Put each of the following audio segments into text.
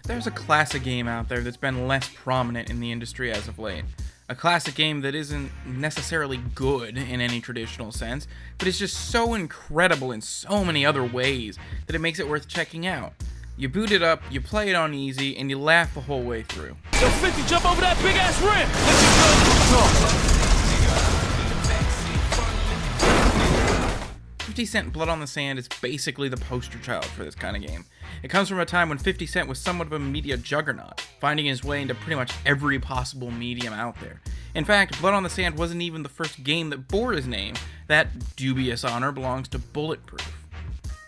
There's a classic game out there that's been less prominent in the industry as of late. A classic game that isn't necessarily good in any traditional sense, but is just so incredible in so many other ways that it makes it worth checking out. You boot it up, you play it on easy, and you laugh the whole way through. Yo, 50, jump over that big ass ramp! Let me go. 50 Cent Blood on the Sand is basically the poster child for this kind of game. It comes from a time when 50 Cent was somewhat of a media juggernaut, finding his way into pretty much every possible medium out there. In fact, Blood on the Sand wasn't even the first game that bore his name. That dubious honor belongs to Bulletproof.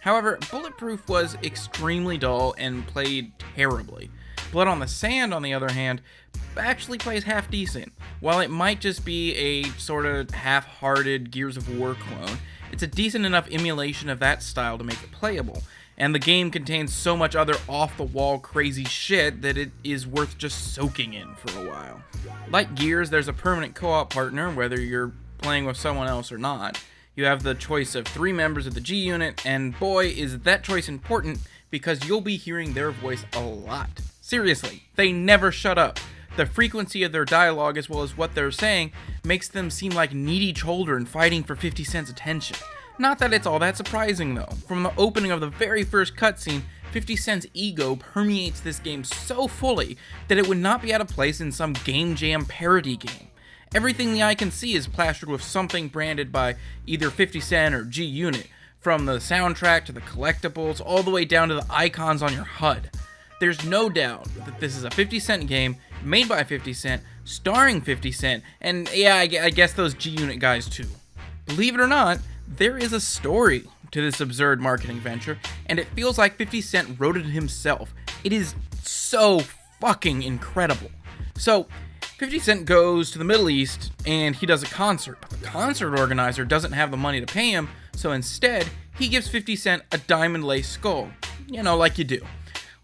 However, Bulletproof was extremely dull and played terribly. Blood on the Sand, on the other hand, actually plays half decent. While it might just be a sort of half-hearted Gears of War clone, it's a decent enough emulation of that style to make it playable, and the game contains so much other off-the-wall crazy shit that it is worth just soaking in for a while. Like Gears, there's a permanent co-op partner, whether you're playing with someone else or not. You have the choice of 3 members of the G Unit, and boy, is that choice important, because you'll be hearing their voice a lot. Seriously, they never shut up. The frequency of their dialogue as well as what they're saying makes them seem like needy children fighting for 50 Cent's attention. Not that it's all that surprising though. From the opening of the very first cutscene, 50 Cent's ego permeates this game so fully that it would not be out of place in some Game Jam parody game. Everything the eye can see is plastered with something branded by either 50 Cent or G Unit, from the soundtrack to the collectibles, all the way down to the icons on your HUD. There's no doubt that this is a 50 Cent game, made by 50 Cent, starring 50 Cent, and yeah, I guess those G Unit guys too. Believe it or not, there is a story to this absurd marketing venture, and it feels like 50 Cent wrote it himself. It is so fucking incredible. So, 50 Cent goes to the Middle East, and he does a concert, but the concert organizer doesn't have the money to pay him, so instead, he gives 50 Cent a diamond-laced skull. You know, like you do.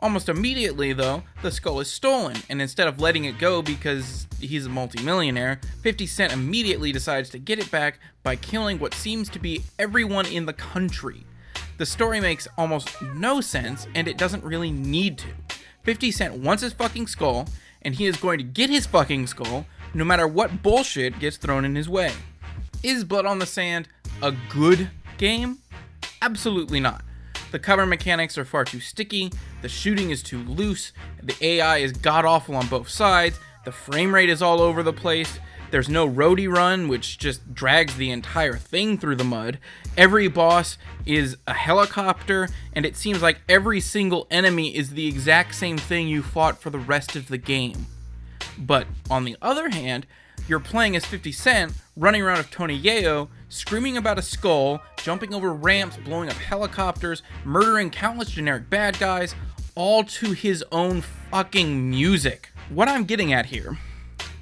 Almost immediately, though, the skull is stolen, and instead of letting it go because he's a multimillionaire, 50 Cent immediately decides to get it back by killing what seems to be everyone in the country. The story makes almost no sense, and it doesn't really need to. 50 Cent wants his fucking skull, and he is going to get his fucking skull no matter what bullshit gets thrown in his way. Is Blood on the Sand a good game? Absolutely not. The cover mechanics are far too sticky, the shooting is too loose, the AI is god-awful on both sides, the frame rate is all over the place, there's no roadie run, which just drags the entire thing through the mud, every boss is a helicopter, and it seems like every single enemy is the exact same thing you fought for the rest of the game. But, on the other hand, you're playing as 50 Cent, running around with Tony Yayo, screaming about a skull, jumping over ramps, blowing up helicopters, murdering countless generic bad guys, all to his own fucking music. What I'm getting at here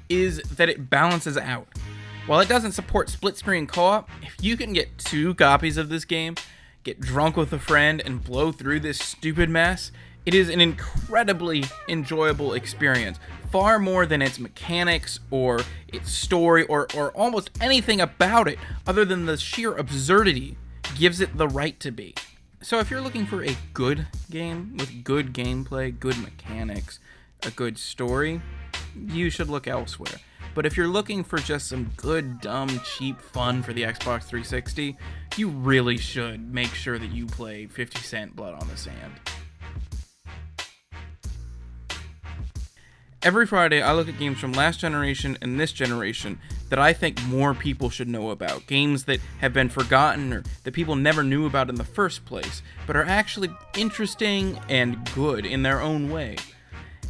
is that it balances out. While it doesn't support split-screen co-op, if you can get 2 copies of this game, get drunk with a friend, and blow through this stupid mess, it is an incredibly enjoyable experience, far more than its mechanics or its story or almost anything about it other than the sheer absurdity gives it the right to be. So if you're looking for a good game with good gameplay, good mechanics, a good story, you should look elsewhere. But if you're looking for just some good, dumb, cheap fun for the Xbox 360, you really should make sure that you play 50 Cent Blood on the Sand. Every Friday, I look at games from last generation and this generation that I think more people should know about. Games that have been forgotten or that people never knew about in the first place, but are actually interesting and good in their own way.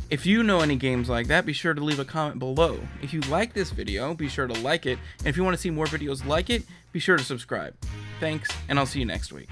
If you know any games like that, be sure to leave a comment below. If you like this video, be sure to like it. And if you want to see more videos like it, be sure to subscribe. Thanks, and I'll see you next week.